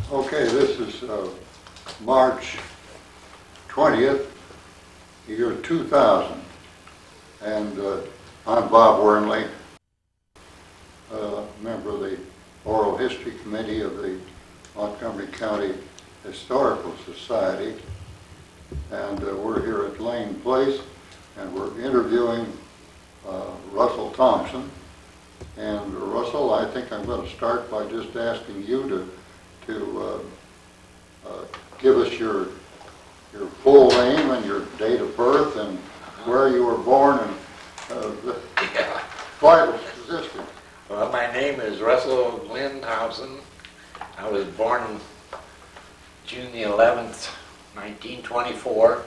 Okay, this is March 20th, year 2000, and I'm Bob Wernle, member of the Oral History Committee of the Montgomery County Historical Society, and we're here at Lane Place, and we're interviewing Russell Thompson. And Russell, I think I'm going to start by just asking you to give us your full name and your date of birth and where you were born and the vital statistics. Well, my name is Russell Glenn Thompson. I was born June the 11th, 1924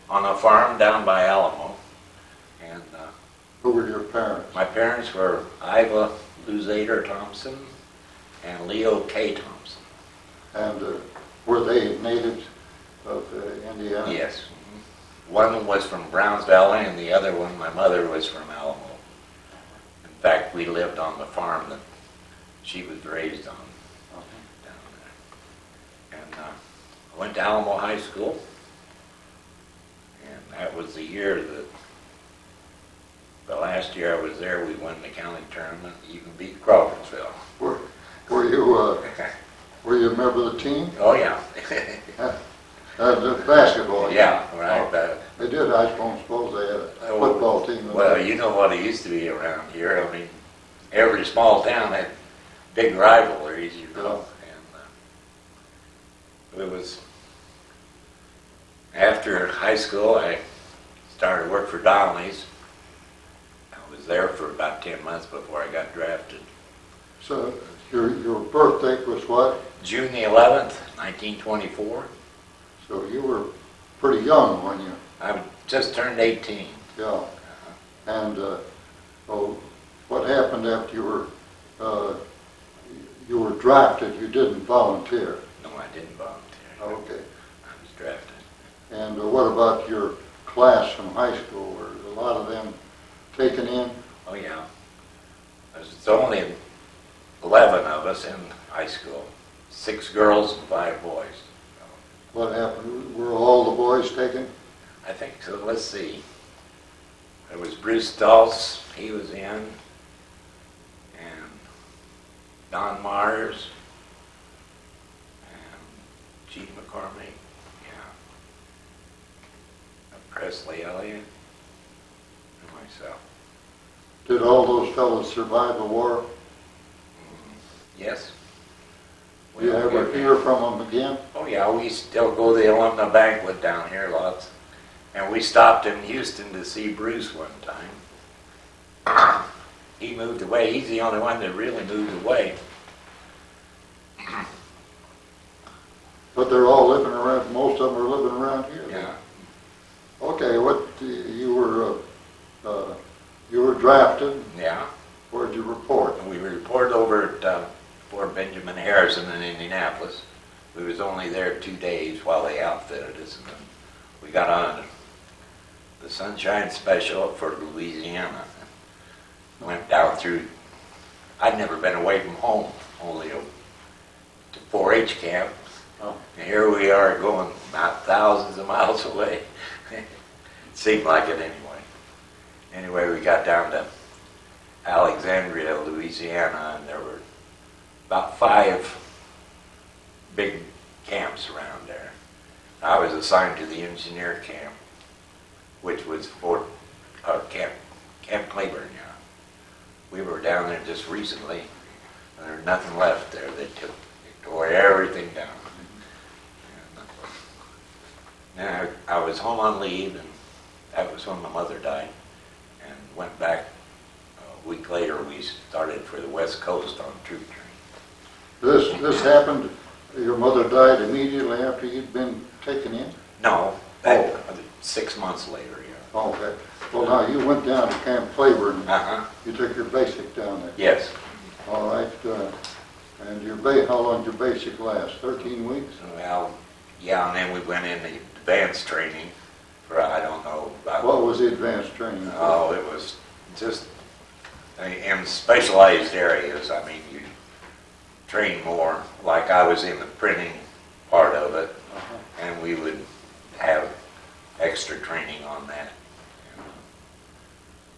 on a farm down by Alamo. And who were your parents? My parents were Iva Luzader Thompson and Leo K. Thompson. And were they natives of Indiana? Yes. One was from Browns Valley and the other one, my mother, was from Alamo. In fact, we lived on the farm that she was raised on down there. And I went to Alamo High School, and that was the year that, the last year I was there, we won the county tournament, even beat Crawfordsville. Were you a member of the team? Oh, yeah. The basketball. Yeah, right. They did, I suppose they had a football team. Well, you know what it used to be around here. I mean, every small town had big rivalries, you know. And it was, after high school, I started work for Donnelly's. I was there for about 10 months before I got drafted. So your birth date was what? June the 11th, 1924. So you were pretty young when you... I just turned 18. Yeah. And what happened after you were drafted? You didn't volunteer. No, I didn't volunteer. Okay. I was drafted. And what about your class from high school? Were a lot of them taken in? Oh, yeah. There's only 11 of us in high school. 6 girls and 5 boys. What happened? Were all the boys taken? I think so. Let's see. There was Bruce Dulce, he was in, and Don Mars, and Gene McCormick, yeah, and Presley Elliott, and myself. Did all those fellows survive the war? Yes. Do you ever hear from them again? Oh yeah, we still go to the alumni banquet down here lots. And we stopped in Houston to see Bruce one time. He moved away. He's the only one that really moved away. But they're all living around, most of them are living around here. Yeah. Okay, you were drafted. Yeah. Where'd you report? We reported over at Fort Benjamin Harrison in Indianapolis. We was only there 2 days while they outfitted us, and then we got on the Sunshine Special for Louisiana. Went down through, I'd never been away from home, only to 4-H camp. Oh. And here we are going about thousands of miles away. It seemed like it anyway. Anyway, we got down to Alexandria, Louisiana, and there were about 5 big camps around there. I was assigned to the engineer camp, which was Camp Claiborne. Yeah. We were down there just recently, and there's nothing left there. They tore everything down. And then I was home on leave, and that was when my mother died, and went back. A week later, we started for the West Coast on troop training. This happened, your mother died immediately after you'd been taken in? No, 6 months later, yeah. Okay. Well, now, you went down to Camp Claiborne. Uh-huh. You took your basic down there. Yes. All right. And how long did your basic last? 13 weeks? Well, yeah, and then we went into advanced training for, I don't know, about... What was the advanced training? Oh, it was just in specialized areas. I mean, train more. Like I was in the printing part of it, Uh-huh. and we would have extra training on that.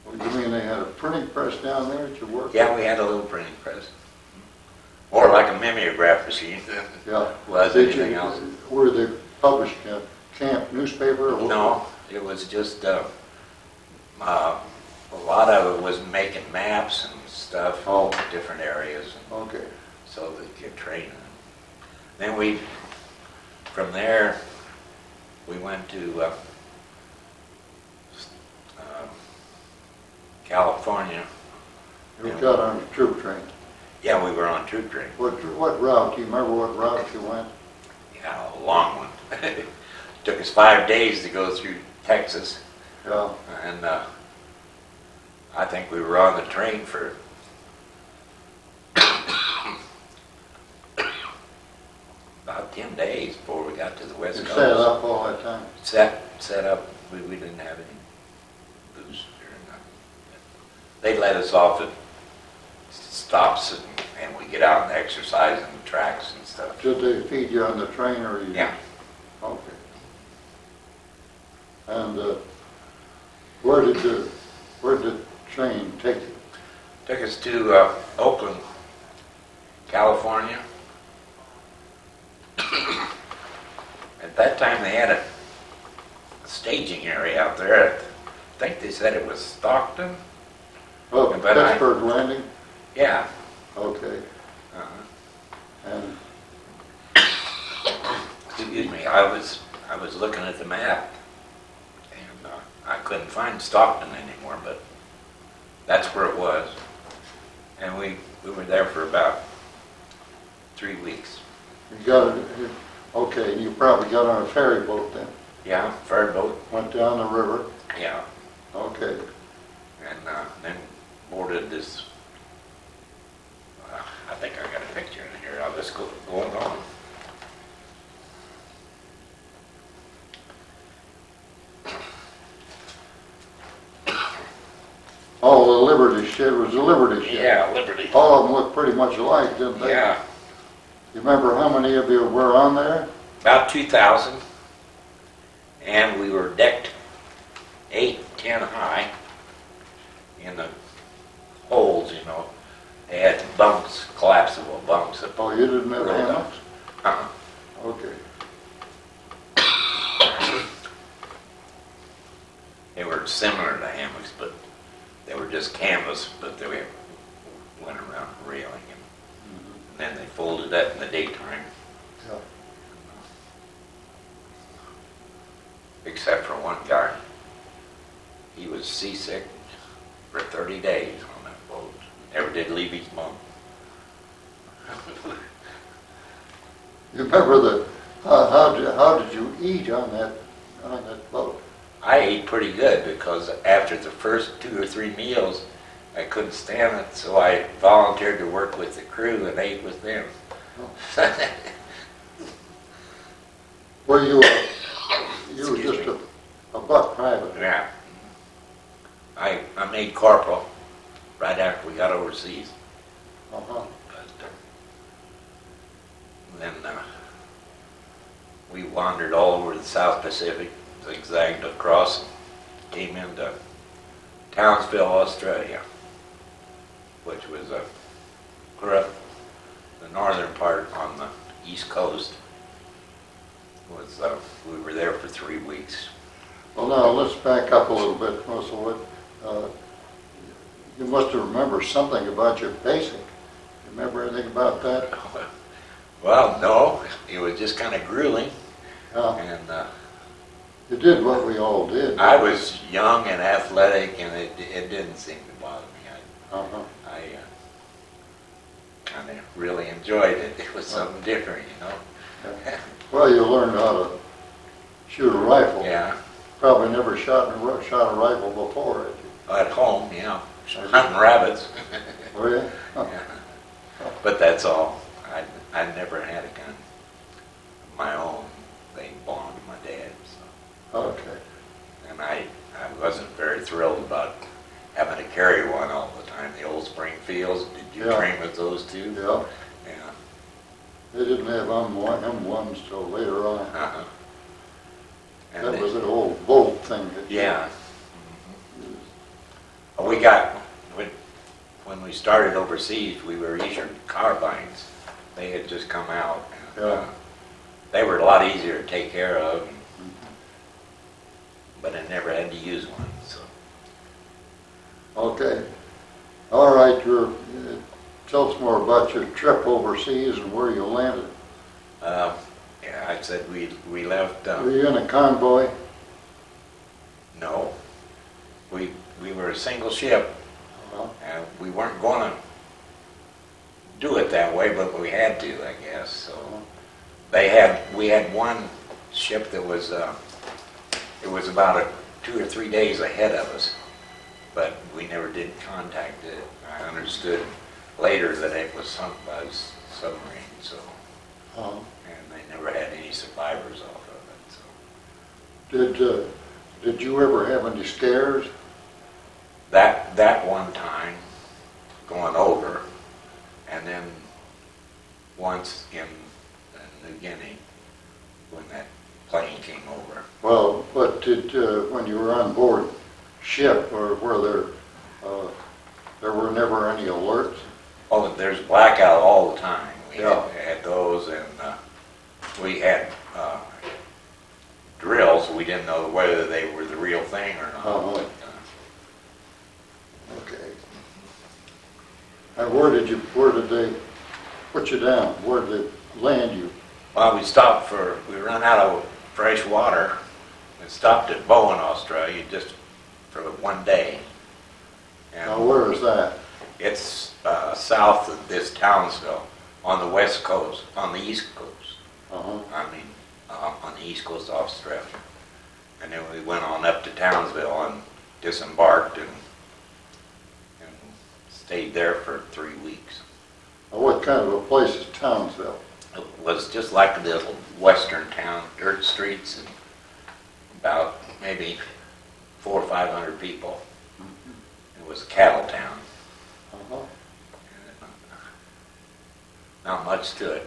Well, you mean they had a printing press down there at your work? Yeah, we had a little printing press. More like a mimeograph machine than Yeah. was Did anything you, else. were they published camp newspaper? Or what? No, it was just, a lot of it was making maps and stuff, Oh. different areas, Okay. so they could train them. Then from there, we went to California. You got on the troop train. Yeah, we were on troop train. What route? Do you remember what route you went? Yeah, a long one. Took us 5 days to go through Texas, Yeah. and I think we were on the train for about 10 days before we got to the West You Coast. sat up all that time. Set up. We didn't have any booze or nothing. They let us off at stops, and we get out and exercise on the tracks and stuff. Did they feed you on the train or you? Yeah. Okay. And where did the train take you? Took us to Oakland, California. At that time, they had a staging area out there. I think they said it was Stockton. Oh, But I- Pittsburgh Landing? Yeah. Okay. Uh-huh. And Excuse me. I was looking at the map, and I couldn't find Stockton anymore, but that's where it was. And we were there for about 3 weeks. you got it, okay, and you probably got on a ferry boat then? Yeah, ferry boat. Went down the river? Yeah, Okay. and then boarded this. I think I got a picture in here. I'll just go on. Oh, the Liberty ship was the Liberty ship. Yeah, Liberty. All of them looked pretty much alike, didn't they? Yeah, You remember how many of you were on there? about 2,000, and we were decked 8, 10 high in the holds. You know, they had bunks, collapsible bunks. That Oh, you didn't have rolled up. hammocks? Okay. They were similar to hammocks, but they were just canvas, but they went around railing, and then they folded up in the daytime, Yeah. except for one guy. He was seasick for 30 days on that boat. Never did leave his bunk. You remember how did you eat on that boat? I ate pretty good because after the first 2 or 3 meals, I couldn't stand it, so I volunteered to work with the crew and ate with them. Well, you were Excuse just me. a buck private. Yeah. I made corporal right after we got overseas. Uh-huh. But then we wandered all over the South Pacific, zigzagged across, and came into Townsville, Australia, which was clear up the northern part on the east coast. We were there for 3 weeks. Well, now, let's back up a little bit, Russell. You must have remembered something about your basic. You remember anything about that? Well, no, it was just kind of grueling, and You did what we all did. I was young and athletic, and it didn't seem to bother me. Uh-huh. I kind of really enjoyed it. It was something different, you know. Well, you learned how to shoot a rifle. Yeah, Probably never shot a rifle before, had you? at home, yeah, hunting rabbits. Were you? Huh. Yeah. But that's all. I never had a gun of my own. They belonged to my dad. So. Okay. And I wasn't very thrilled about having to carry one all the time. The old Springfields, did you Yeah. train with those too? Yeah. Yeah. They didn't have M1s till later on. Uh-huh. And That then- was an old bolt thing. That Yeah. We got, when we started overseas, we were issued carbines. They had just come out. And, Yeah. they were a lot easier to take care of, but I never had to use one. So Okay. All right, tell us more about your trip overseas and where you landed. yeah, I said we left. Were you in a convoy? No, we were a single ship, and we weren't going to do it that way, but we had to, I guess. So we had one ship that was it was about 2 or 3 days ahead of us, but we never did contact it. I understood later that it was sunk by a submarine, so and they never had any survivors off of it. So Did you ever have any scares? that one time going over, and then once in New Guinea when that plane came over. Well, but when you were on board ship, or were there were never any alerts? Oh, there's blackout all the time. We Yeah. had those, and we had drills. We didn't know whether they were the real thing or not. Uh-huh. But, Okay. And where did they put you down? Where did they land you? well, we ran out of fresh water and stopped at Bowen, Australia, just for 1 day. And Now, where is that? it's south of this Townsville, on the west coast, on the east coast. Uh-huh. On the east coast of Australia. And then we went on up to Townsville and disembarked and stayed there for 3 weeks. Now, what kind of a place is Townsville? It was just like a little western town, dirt streets, and about maybe 400 or 500 people. It was a cattle town. Uh-huh. Not much to it.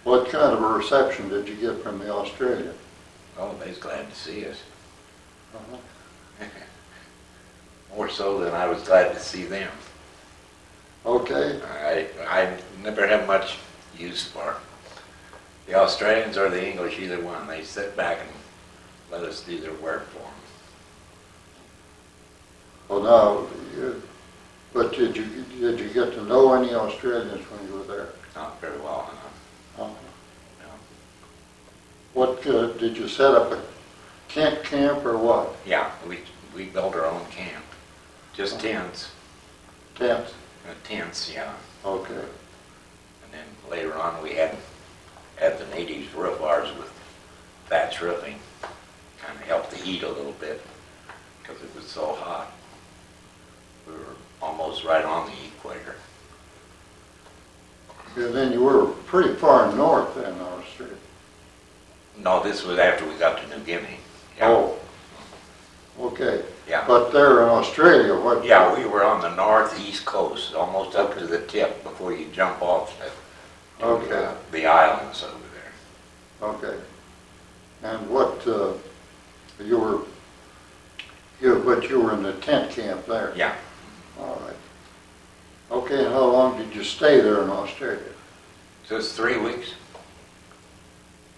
What kind of a reception did you get from the Australian? Oh, they was glad to see us. Uh-huh. More so than I was glad to see them. Okay. I never had much use for the Australians or the English, either one. They sit back and let us do their work for them. Well, now, but did you get to know any Australians when you were there? Not very well, Uh-huh. no. What did you set up a tent camp or what? Yeah, we built our own camp. Just tents. Tents. Tents, yeah. Okay. And then later on we had the natives roof ours with thatch roofing. Kind of helped the heat a little bit because it was so hot. We were almost right on the equator. And then you were pretty far north then, Australia. No, this was after we got to New Guinea. Yeah. Oh. Okay. Yeah. But there in Australia, what? Yeah, we were on the northeast coast, almost up to the tip before you jump off the islands over there. Okay. And what but you were in the tent camp there. Yeah. All right. Okay. And how long did you stay there in Australia? Just 3 weeks.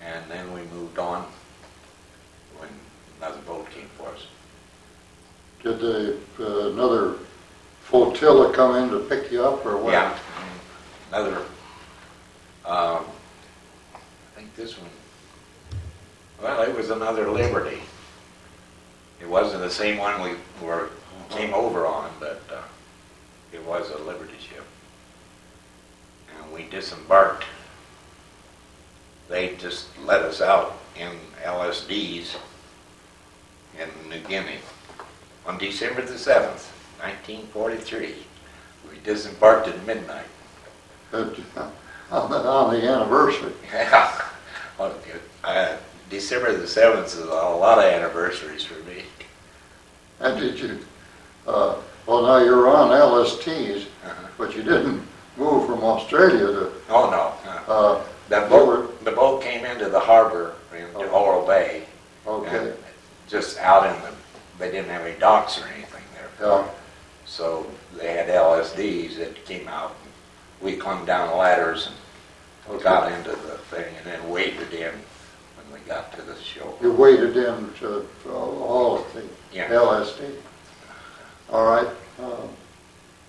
And then we moved on when another boat came for us. Did another flotilla come in to pick you up or what? Yeah. Another, I think this one, well, it was another Liberty. It wasn't the same one we came over on, but it was a Liberty ship. And we disembarked. They just let us out in LSDs in New Guinea on December the 7th, 1943. We disembarked at midnight. On the anniversary. Yeah. December the 7th is a lot of anniversaries for me. And did you, well now you're on LSTs, but you didn't moved from Australia to, Oh, no. The boat came into the harbor into Oral Bay. okay, And just out in the, they didn't have any docks or anything there. yeah, So they had LSDs that came out. We climbed down ladders and got into the thing and then waded in when we got to the shore. you waded into all of the Yeah. LSD. All right,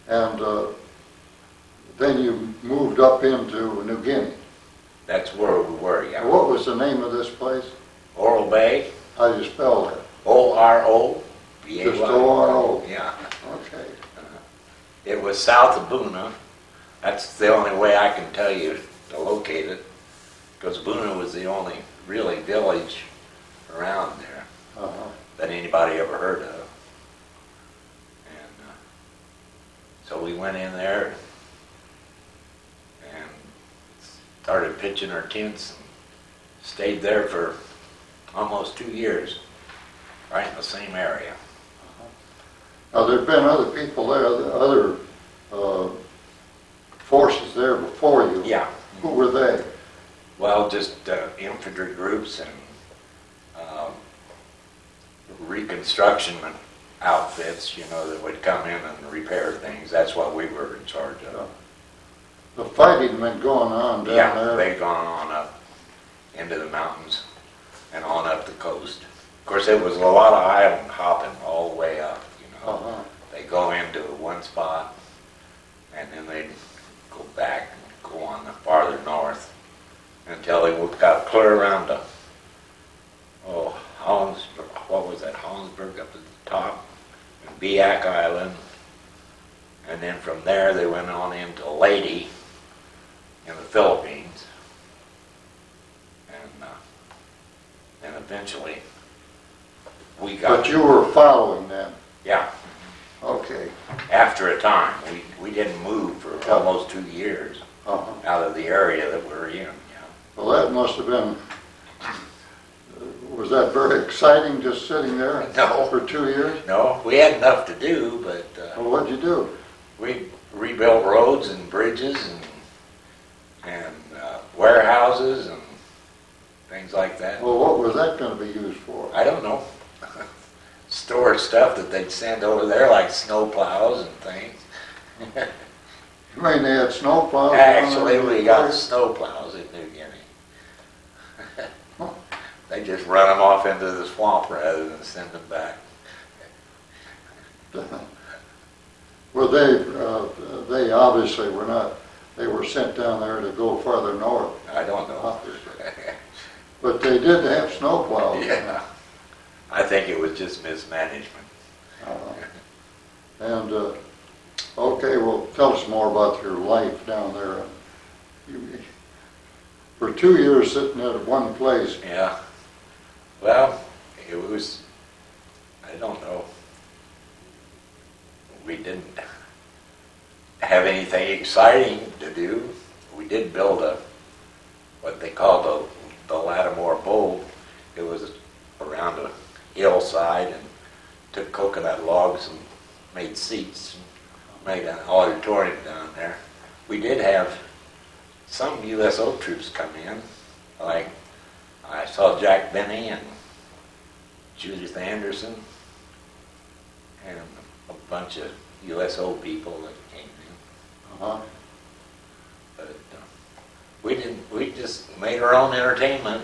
and then you moved up into New Guinea. That's where we were, yeah. What was the name of this place? Oral Bay, How do you spell that? O-R-O-B-A-Y. Just O-R-O. Yeah. Okay. It was south of Boona. That's the only way I can tell you to locate it, because Boona was the only really village around there that anybody ever heard of. And so we went in there and started pitching our tents and stayed there for almost 2 years, right in the same area. Now, there've been other people there, other forces there before you. Yeah. Who were they? Well, just infantry groups and reconstruction outfits, that would come in and repair things. That's what we were in charge of. The fighting been going on down Yeah, there. they'd gone on up into the mountains and on up the coast. Of course, it was a lot of island hopping all the way up, They go into one spot and then they'd go back and go on the farther north until they got clear around to, Hollinsburg, what was that, Hollinsburg up at the top, and Biak Island. And then from there they went on into Leyte in the Philippines. And eventually we got... But you were following them. Yeah. Okay. After a time. We didn't move for almost 2 years out of the area that we're in. Well, that must have been, was that very exciting just sitting there No. for 2 years? No, we had enough to do, but Well, what'd you do? we rebuilt roads and bridges and warehouses and things like that. Well, what was that going to be used for? I don't know. Store stuff that they'd send over there, like snow plows and things. You mean they had snow plows? Actually, we got snow plows in New Guinea. They just run them off into the swamp rather than send them back. Well, they obviously were not, they were sent down there to go farther north. I don't know. Obviously. But they did have snow plows. Yeah. I think it was just mismanagement. And, okay, well, tell us more about your life down there. For 2 years sitting at one place. Yeah. Well, it was, I don't know. We didn't have anything exciting to do. We did build what they called the Lattimore Bowl. It was around a hillside and took coconut logs and made seats, and made an auditorium down there. We did have some USO troops come in, like I saw Jack Benny and Judith Anderson and a bunch of USO people that came in. But we just made our own entertainment.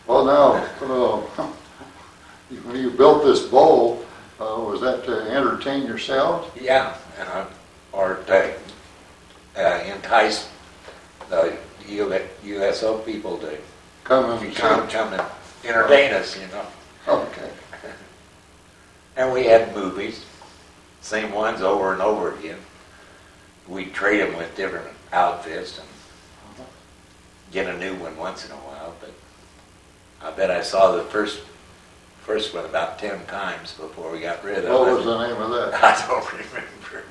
Well, now, when you built this bowl, was that to entertain yourselves? Yeah, or to entice the USO people to Come come and entertain us, Okay. And we had movies, same ones over and over again. We'd trade them with different outfits and get a new one once in a while, but I bet I saw the first one about 10 times before we got rid of it. What was the name of that? I don't remember.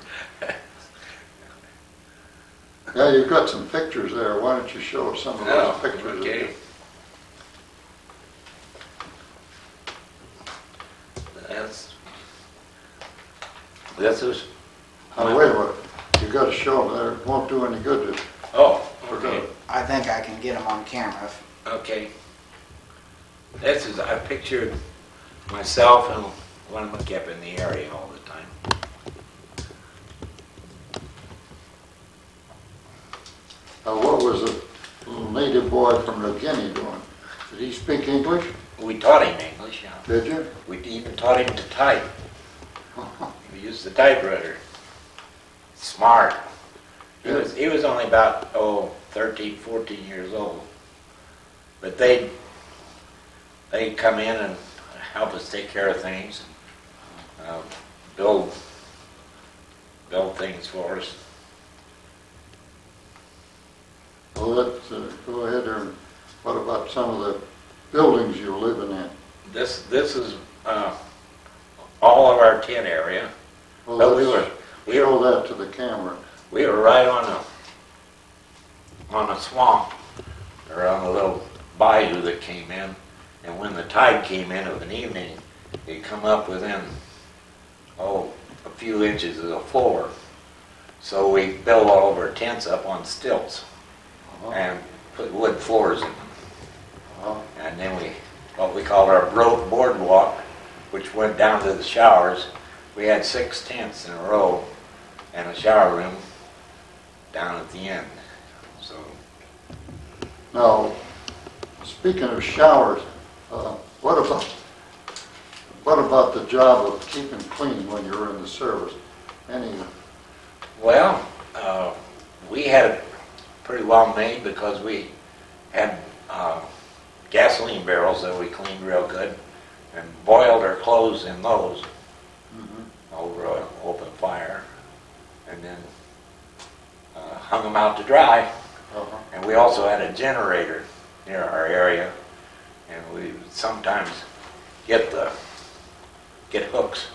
Yeah, you've got some pictures there. Why don't you show us some of those pictures? Okay. This was... Wait a minute. You got to show them there. It won't do any good to Oh, forget. okay. I think I can get them on camera. Okay. This is, I pictured myself and one of them kept in the area all the time. What was the little native boy from New Guinea doing? Did he speak English? We taught him English, yeah. Did you? We even taught him to type. We used the typewriter. Smart. He was only about, 13, 14 years old. But they'd come in and help us take care of things, build things for us. Well, let's go ahead there. What about some of the buildings you're living in? This is all of our tent area. Well, But let's show that to the camera. we were right on a swamp, or on a little bayou that came in, and when the tide came in of an evening, it come up within a few inches of the floor. So we built all of our tents up on stilts and put wood floors in them. And then what we called our boardwalk, which went down to the showers. We had 6 tents in a row and a shower room down at the end. So Now, speaking of showers, what about the job of keeping clean when you're in the service? well, we had it pretty well made because we had gasoline barrels that we cleaned real good and boiled our clothes in those over an open fire, and then hung them out to dry. And we also had a generator near our area, and we would sometimes get hooks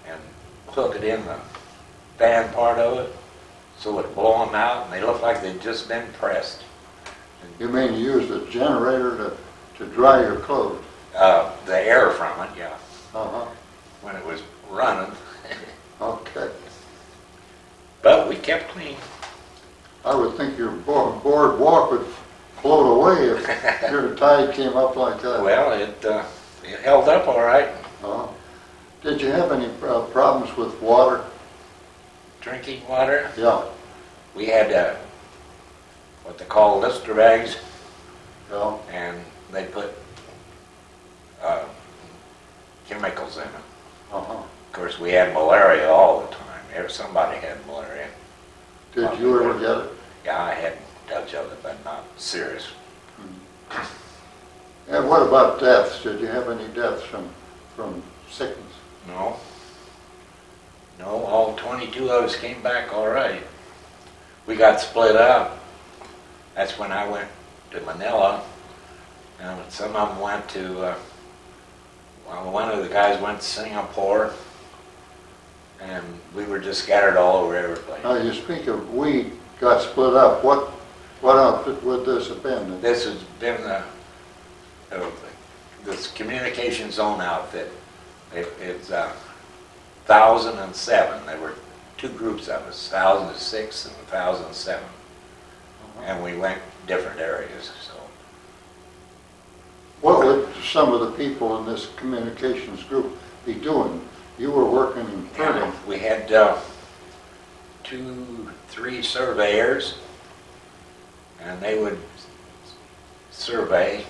and hook it in the fan part of it so it would blow them out and they looked like they'd just been pressed. You mean you use the generator to dry your clothes? The air from it, yeah, Uh-huh. when it was running. Okay. But we kept clean. I would think your boardwalk would float away if your tide came up like that. Well, it held up all right. Did you have any problems with water? Drinking water, Yeah. we had what they call lister bags, Yeah. and they put chemicals in it. Uh-huh. Of course, we had malaria all the time. Somebody had malaria. Did you ever get it? Yeah, I had a touch of it, but not serious. And what about deaths? Did you have any deaths from sickness? No. No, all 22 of us came back all right. We got split up. That's when I went to Manila, and some of them went to, one of the guys went to Singapore, and we were just scattered all over every place. Now, you speak of we got split up. What outfit would this have been? This has been this communication zone outfit. It's 1007. There were 2 groups of us, 1006 and 1007. And we went different areas. So What would some of the people in this communications group be doing? You were working in printing. we had 2, 3 surveyors, and they would survey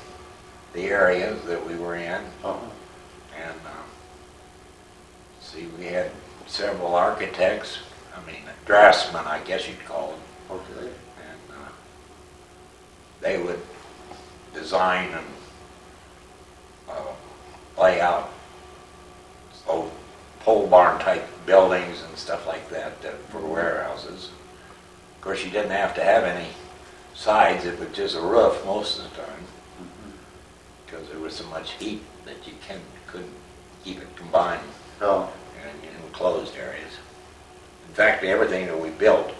the areas that we were in. And we had several architects, draftsmen, I guess you'd call them. Okay. And they would design and lay out pole barn type buildings and stuff like that for warehouses. Of course, you didn't have to have any sides. It was just a roof most of the time because there was so much heat that you couldn't keep it combined in enclosed areas. In fact, everything that we built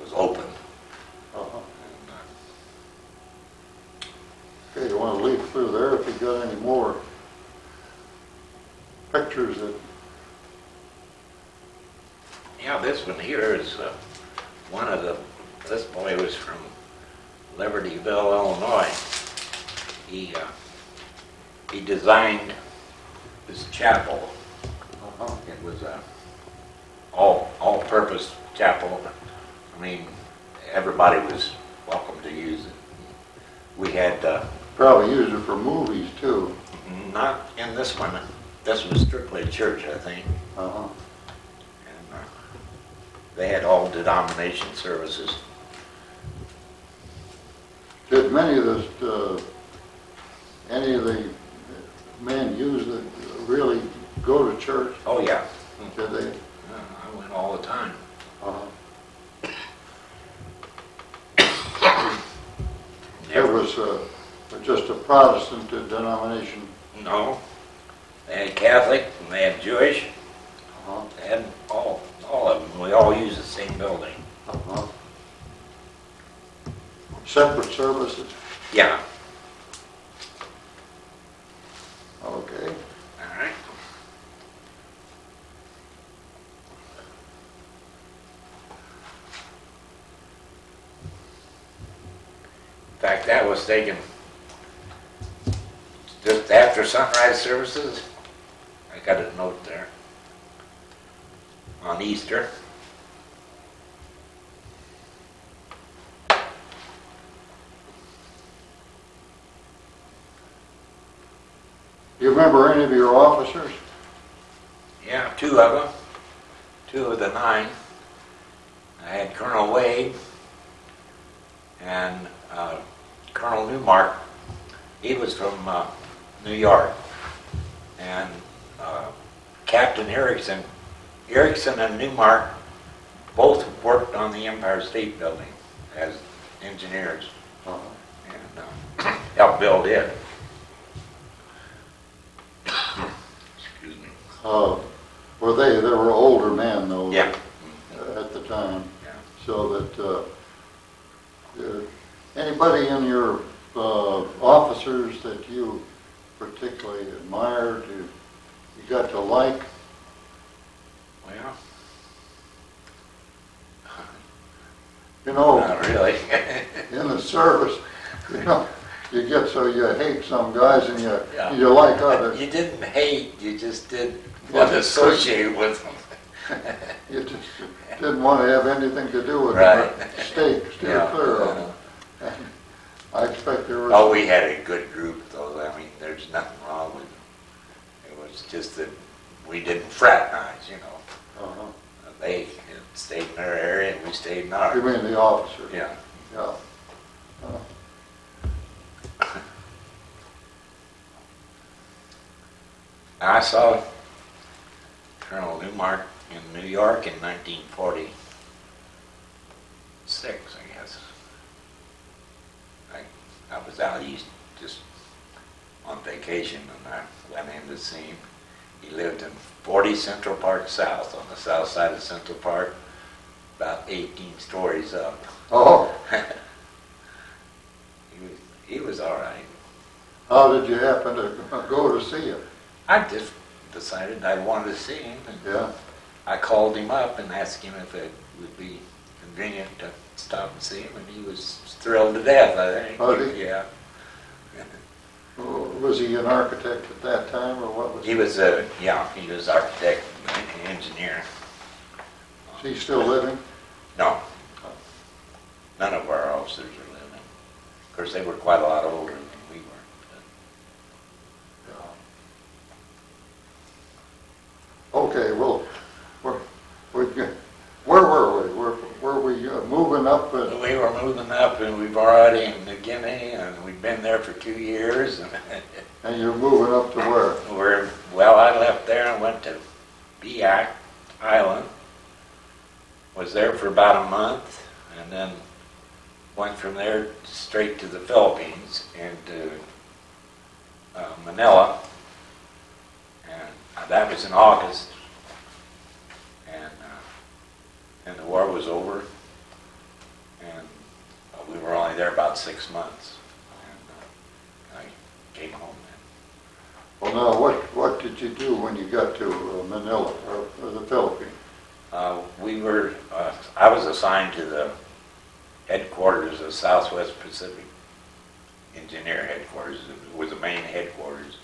was open. Okay, you want to leaf through there if you got any more pictures that... Yeah, this one here is this boy was from Libertyville, Illinois. He designed this chapel. It was a all-purpose chapel. I mean, everybody was welcome to use it. We had Probably used it for movies too. not in this one. This was strictly church, I think. Uh-huh. And they had all denomination services. Did any of the men use it, really go to church? Oh yeah, Did they? I went all the time. Uh-huh. It Never- was just a Protestant denomination. No, they had Catholic and they had Jewish. Uh-huh. They had all of them. We all used the same building. Uh-huh. Separate services? Yeah. Okay. All right. In fact, that was taken just after sunrise services. I got a note there on Easter. Do you remember any of your officers? Yeah, two of them. Two of the 9. I had Colonel Wade and Colonel Newmark. He was from New York. And Captain Erickson. Erickson and Newmark both worked on the Empire State Building as engineers Uh-huh. and helped build it. Excuse me. They were older men though. Yeah. At the time. Yeah. So that anybody in your officers that you particularly admired, you got to like? Well, You know, not really. in the service, you get so you hate some guys and Yeah. you like others. You didn't hate, you just wasn't associated with them. You just didn't want to have anything to do with Right. them. Steer Yeah. clear of them. And I expect there was. Oh, we had a good group though. I mean, there's nothing wrong with it. It was just that we didn't fraternize, you know. Uh-huh. They stayed in their area and we stayed in ours. You mean the officers? Yeah. Yeah. I saw Colonel Newmark in New York in 1946, I guess. I was out east just on vacation and I went in to see him. He lived in 40 Central Park South, on the south side of Central Park, about 18 stories up. Oh, He was all right. how did you happen to go to see him? I just decided I wanted to see him, and Yeah. I called him up and asked him if it would be convenient to stop and see him, and he was thrilled to death, I think. Was he? Yeah. Was he an architect at that time, or what was He was he was architect and engineer. Is he still living? No. None of our officers are living. Of course, they were quite a lot older than we were. Okay, well, where were we? Were we moving up? But we were moving up, and we've already in Guinea, and we've been there for 2 years. And you're moving up to where? I left there and went to WWII Island. Was there for about a month, and then went from there straight to the Philippines and to Manila. And that was in August. And the war was over. And we were only there about 6 months. And I came home then. Well, now, what did you do when you got to Manila, or the Philippines? I was assigned to the headquarters of Southwest Pacific Engineer Headquarters. It was the main headquarters.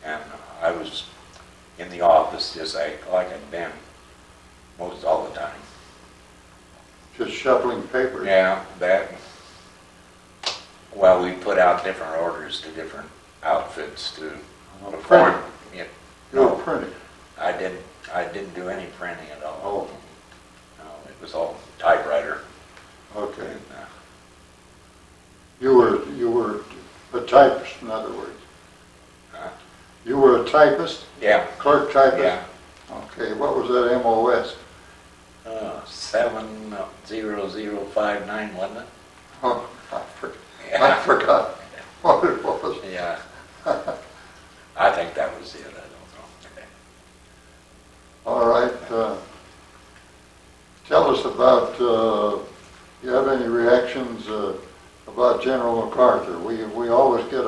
And I was in the office just like I'd been most all the time. Just shuffling papers? Yeah, well, we put out different orders to different outfits to perform. Yeah, You were printing? I didn't do any printing at all. Oh. No, it was all typewriter. Okay. And, You were a typist, in other words? Huh? You were a typist? Yeah. Clerk typist? Yeah. Okay, what was that MOS? 70059, wasn't it? Oh, I Yeah. forgot what it was. Yeah. I think that was it. I don't know. All right. Tell us about, you have any reactions about General Macarthur? We always get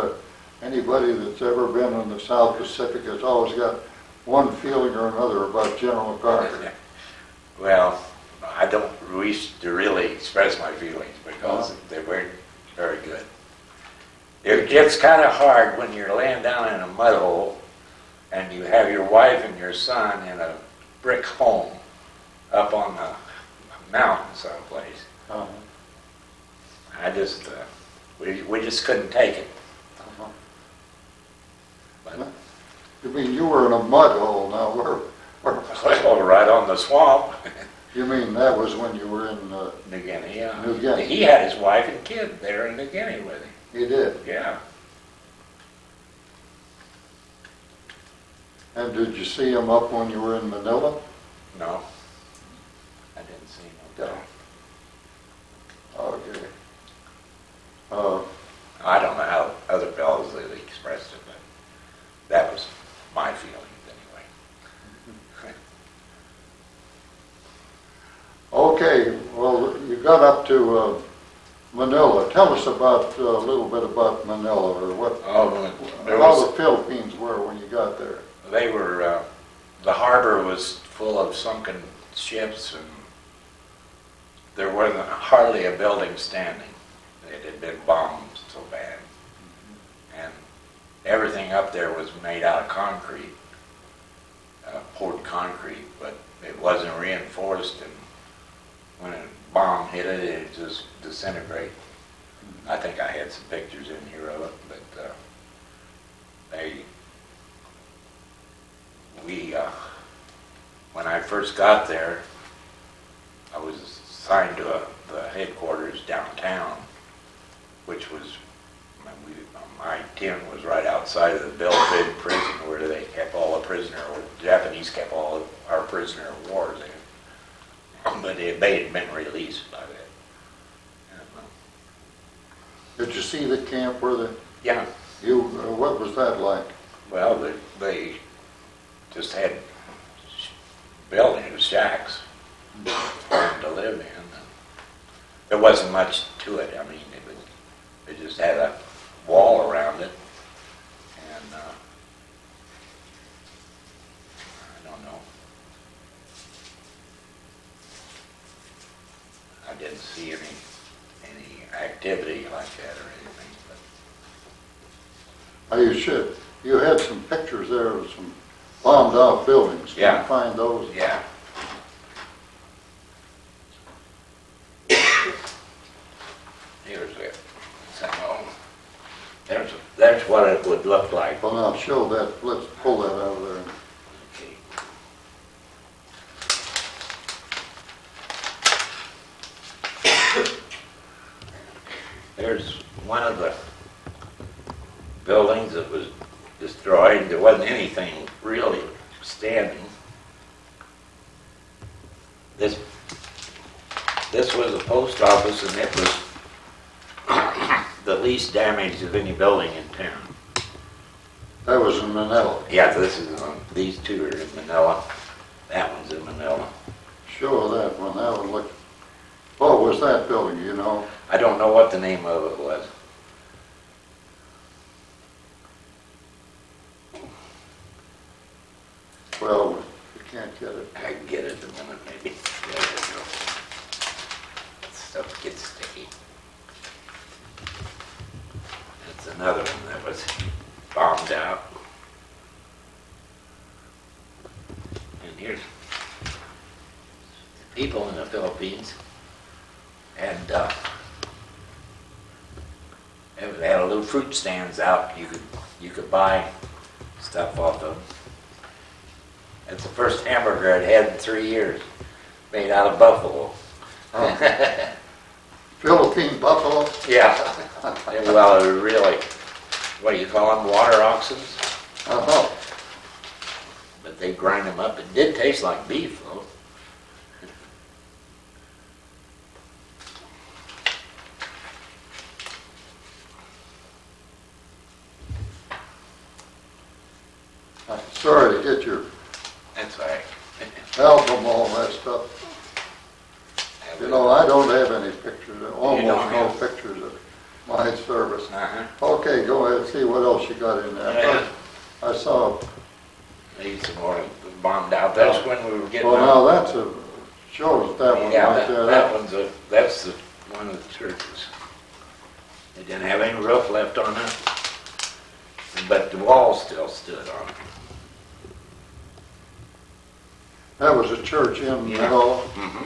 anybody that's ever been in the South Pacific has always got one feeling or another about General MacArthur. Well, I don't wish to really express my feelings because they weren't very good. It gets kind of hard when you're laying down in a mud hole and you have your wife and your son in a brick home up on the mountain someplace. Uh-huh. I just, we just couldn't take it. Uh-huh. But, You mean you were in a mud hole now? Where well, right on the swamp. you mean that was when you were in New Guinea, yeah. New Guinea? He had his wife and kid there in New Guinea with him. You did? Yeah. And did you see him up when you were in Manila? No. I didn't see him up there. Okay. I don't know how other fellows really expressed it, but that was my feelings anyway. Okay, well, you got up to Manila. Tell us about a little bit about Manila, or what how the Philippines were when you got there. They were, the harbor was full of sunken ships, and there wasn't hardly a building standing. It had been bombed so bad. And everything up there was made out of concrete, poured concrete, but it wasn't reinforced, and when a bomb hit it, it just disintegrated. I think I had some pictures in here of it, but when I first got there, I was assigned to the headquarters downtown, which was, my tent was right outside of the Belgrade prison where they kept all the prisoner, or the Japanese kept all of our prisoner of war there. But they had been released by that. Did you see the camp where Yeah. what was that like? Well, they just had buildings, shacks to live in. There wasn't much to it. I mean, it just had a wall around it, and I don't know. I didn't see any activity like that or anything. But You had some pictures there of some bombed out buildings. Can Yeah. you find those? yeah. Here's it. So, there's what it would look like. Well, now show that. Let's pull that out of there. Okay. There's one of the buildings that was destroyed. There wasn't anything really standing. This was a post office, and it was the least damaged of any building in town. That was in Manila. Yeah, these two are in Manila. That one's in Manila. Show that one. That one looked. What was that building? You know? I don't know what the name of it was. Well, you can't get it. I can get it in a minute, maybe. There you go. Stuff gets sticky. That's another one that was bombed out. And here's people in the Philippines, and they had a little fruit stands out. You could buy stuff off of them. It's the first hamburger I'd had in 3 years, made out of buffalo. Philippine buffalo? Yeah. Well, really, what do you call them, water oxen? Uh-huh. But they grind them up. It did taste like beef, though. I'm sorry to get your That's right. album all messed up. You know, I don't have any pictures, almost don't no have- pictures of my service. Uh-huh. Okay, go ahead, see what else you got in there. Yeah. I saw, Need some more bombed out. That's when we were getting. well, now that's shows that one Yeah, right there. that's one of the churches. They didn't have any roof left on it, but the wall still stood on it. That was a church in Yeah. Manila. Mm-hmm.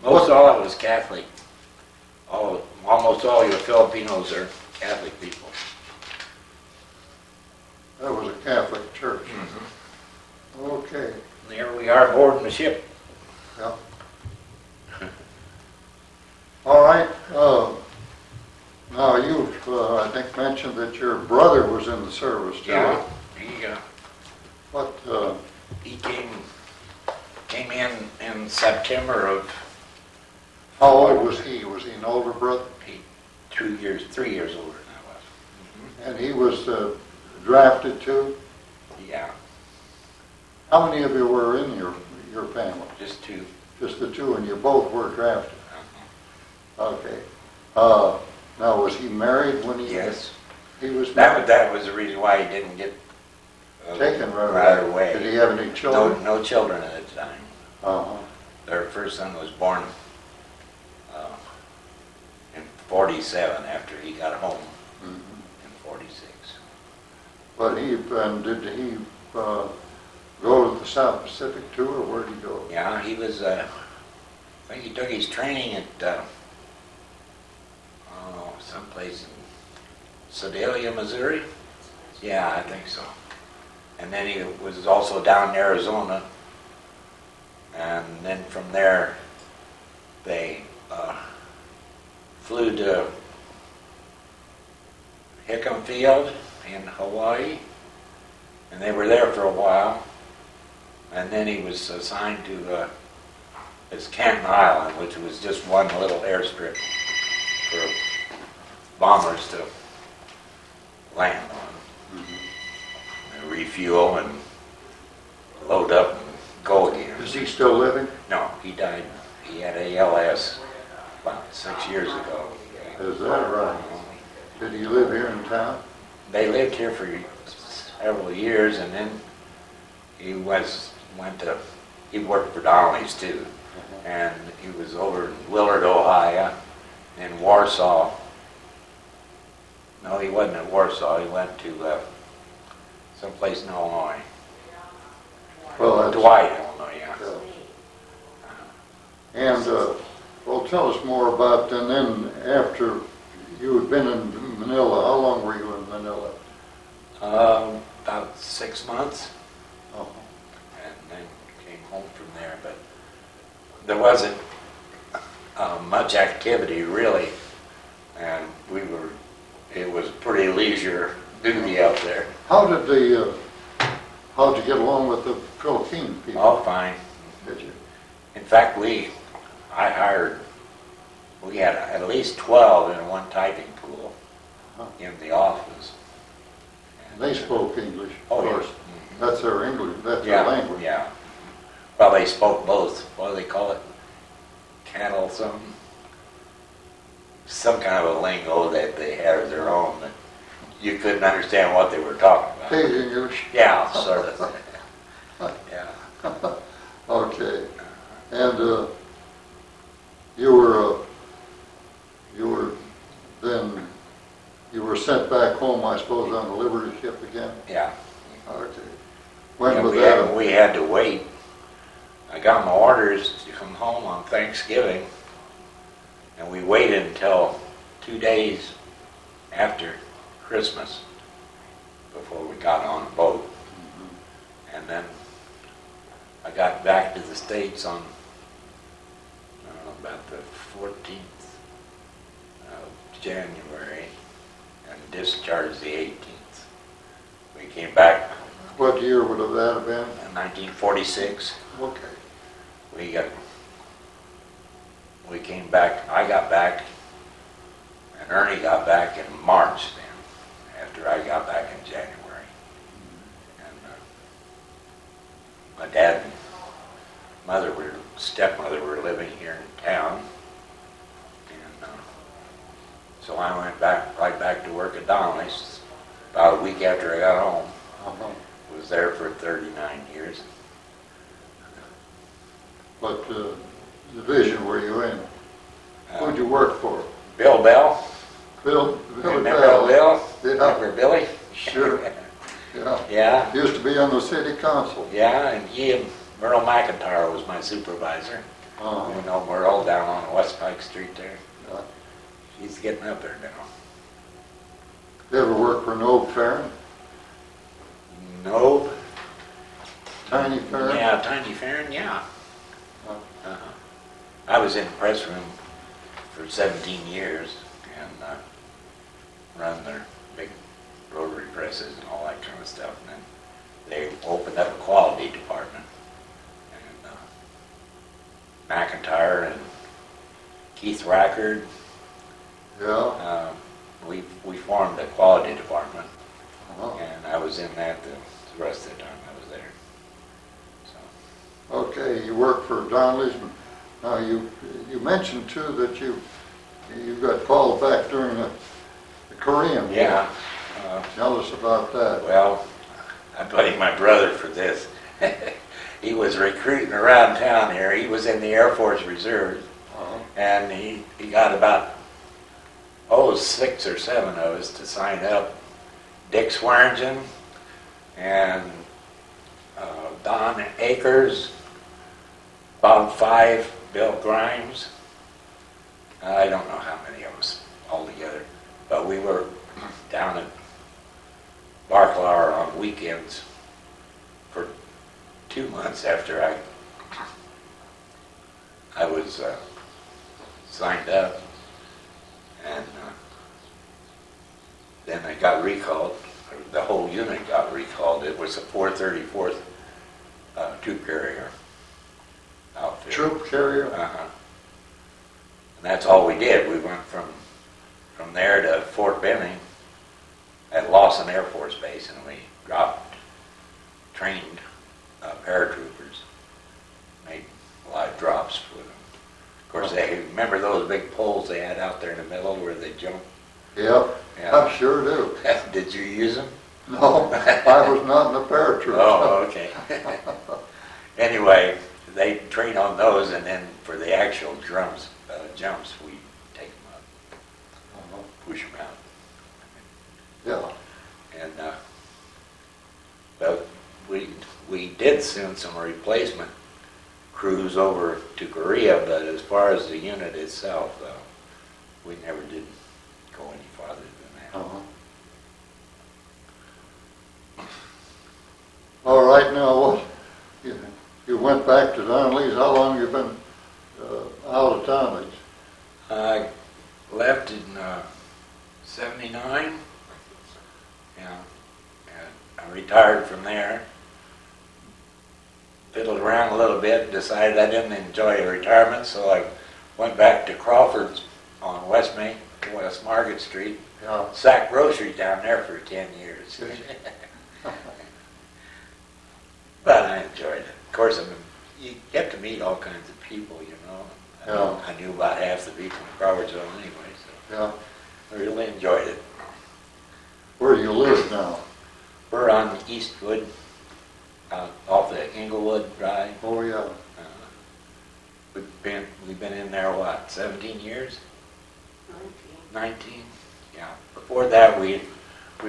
Most all of it was Catholic. Almost all your Filipinos are Catholic people. That was a Catholic church. Mm-hmm. Okay, There we are boarding the ship. yeah. All right, now you've, I think, mentioned that your brother was in the service too. Yeah. What, He came in September of how old was he? Was he an older brother? 3 years older than I was. And he was drafted too? Yeah, How many of you were in your family? just 2. Just the two, and you both were drafted? Okay. Now, was he married when he? Yes. He was married? That was the reason why he didn't get Taken right away. Did he have any children? No children at the time. Uh-huh. Their first son was born in 47 after he got home Mhm. in 46. But did he go to the South Pacific too, or where did he go? Yeah, he was, I think he took his training at someplace in Sedalia, Missouri. Yeah, I think so. And then he was also down in Arizona. And then from there, they flew to Hickam Field in Hawaii. And they were there for a while. And then he was assigned to this Canton Island, which was just one little airstrip for bombers to land on. And refuel and load up and go again. Is he still living? No, he died. He had ALS about 6 years ago. Is that right? Did he live here in town? They lived here for several years, and then he worked for Donnelly's too. And he was over in Willard, Ohio, in Warsaw. No, he wasn't in Warsaw. He went to someplace in Illinois. Well, that's... Dwight, Illinois, yeah. And, well, tell us more about, and then after you had been in Manila, how long were you in Manila? About 6 months, Oh, and then came home from there. But there wasn't much activity, really, and it was pretty leisure duty out there. how'd you get along with the Philippine people? All fine. Did you? In fact, we had at least 12 in one typing pool in the office. And they spoke English, Oh, of yes. course. Mhm. That's their English, that's Yeah, their language. yeah. Well, they spoke both. What do they call it? Cattle, some kind of a lingo that they had of their own. you couldn't understand what they were talking about. Teasing you? Yeah, sort of. Yeah. Okay. And you were then, you were sent back home, I suppose, on the Liberty ship again? Yeah. Okay. When Yeah, was that? we had to wait. I got my orders to come home on Thanksgiving, and we waited until 2 days after Christmas before we got on a boat. And then I got back to the States on about the 14th of January and discharged the 18th. We came back What year would have that have been? in 1946. Okay. We came back, I got back, and Ernie got back in March then, after I got back in January. And my dad and stepmother were living here in town. And so I went right back to work at Donnelly's about a week after I got home. Was there for 39 years. What division were you in? Who'd you work for? Bill Bell. Billy Remember Bell. Bill? Yeah. Remember Billy? Sure. Yeah. Yeah. Used to be on the city council. Yeah, and he and General Macarthur was my supervisor. Uh-huh. You know Wernle down on West Pike Street there. Yeah. He's getting up there now. You ever work for Nobe Farron? No. Tiny Farron? Yeah, Tiny Farron, yeah. Uh, I was in the press room for 17 years and run their big rotary presses and all that kind of stuff. And then they opened up a quality department. And McIntyre and Keith Rackard, Yeah. we formed a quality department. Uh-huh. And I was in that the rest of the time I was there. So. Okay, you work for Donnelly's. Now you mentioned too that you got called back during the Korean War. Yeah. Tell us about that. Well, I blame my brother for this. He was recruiting around town here. He was in the Air Force Reserve, and he got about 6 or 7 of us to sign up. Dick Swearingen and Don Akers, Bob Five, Bill Grimes. I don't know how many of us altogether, but we were down at Barclay on weekends for 2 months after I was signed up, and then I got recalled. The whole unit got recalled. It was a 434th troop carrier outfit. Troop carrier? Uh-huh. And that's all we did. We went from there to Fort Benning at Lawson Air Force Base, and we trained paratroopers, made live drops with them. Of course, remember those big poles they had out there in the middle where they jumped? Yep, Yeah. I sure do. Did you use them? No, I was not in the paratroops. Oh, okay. Anyway, they train on those, and then for the actual jumps, we take them up, push them out. Yeah. And but we did send some replacement crews over to Korea, but as far as the unit itself, we never did go any farther than that. All right, now you went back to Donnelly's. How long have you been out of Donnelly's? I left in 79. Yeah, and I retired from there. Fiddled around a little bit, decided I didn't enjoy retirement, so I went back to Crawford's on West Market Street. Yeah. Sack groceries down there for 10 years. But I enjoyed it. Of course, you get to meet all kinds of people, you know. Yeah. I knew about half the people in Crawfordsville anyway, so Yeah. I really enjoyed it. Where do you live now? We're on Eastwood, off the Inglewood Drive. Oh, yeah. We've been in there, what, 17 years? 19? Yeah. Before that, we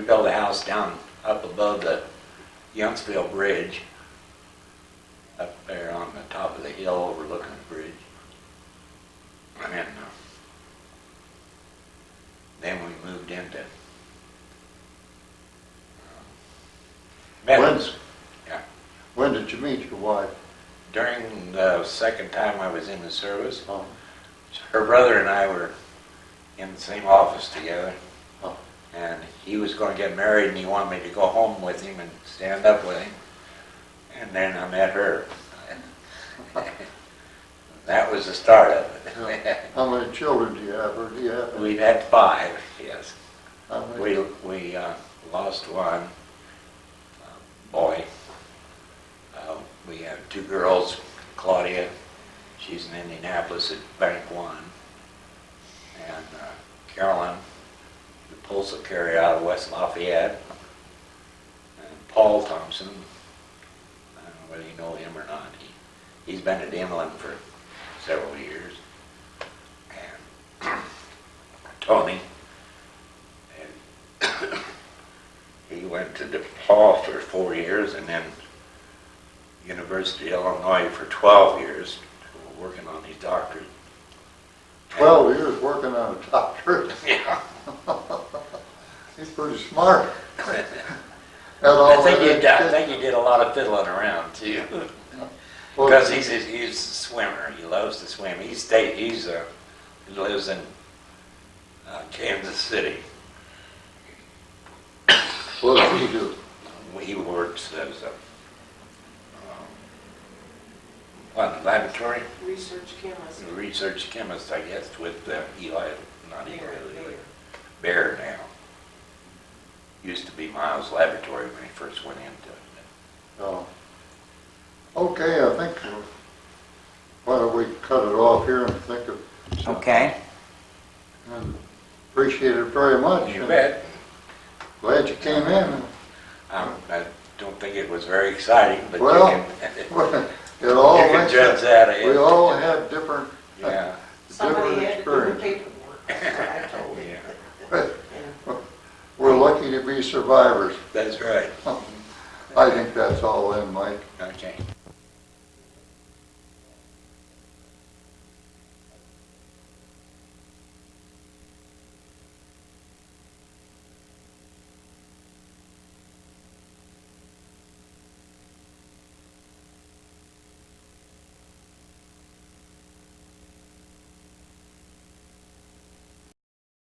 built a house down up above the Youngsville Bridge, up there on the top of the hill overlooking the bridge. And then we moved into Meadows. Yeah. When did you meet your wife? During the second time I was in the service, Oh, her brother and I were in the same office together. oh. And he was going to get married, and he wanted me to go home with him and stand up with him. And then I met her. That was the start of it. How many children do you have, or do you have any? We've had 5, yes. How many? We lost one boy. We have 2 girls. Claudia, she's in Indianapolis at Bank One, and Carolyn, the postal carrier out of West Lafayette, and Paul Thompson. I don't know whether you know him or not. He's been at Inland for several years, and Tony, and he went to DePaul for 4 years, and then University of Illinois for 12 years, working on his doctorate. 12 years working on a doctorate. Yeah. He's pretty smart. I think he did a lot of fiddling around too, because he's a swimmer. He loves to swim. He lives in Kansas City. What does he do? He works as a laboratory research chemist, I guess, with Eli, not Eli, Bear now. Used to be Miles' laboratory when he first went into it. Oh. Okay, I think why don't we cut it off here and think of something. Okay. And appreciate it very much. You bet. Glad you came in. I don't think it was very exciting, but Well, you you can judge that. We all have different, Yeah. different experiences. paperwork. That's what I told him. Yeah. We're lucky to be survivors. That's right. I think that's all in, Mike. Okay.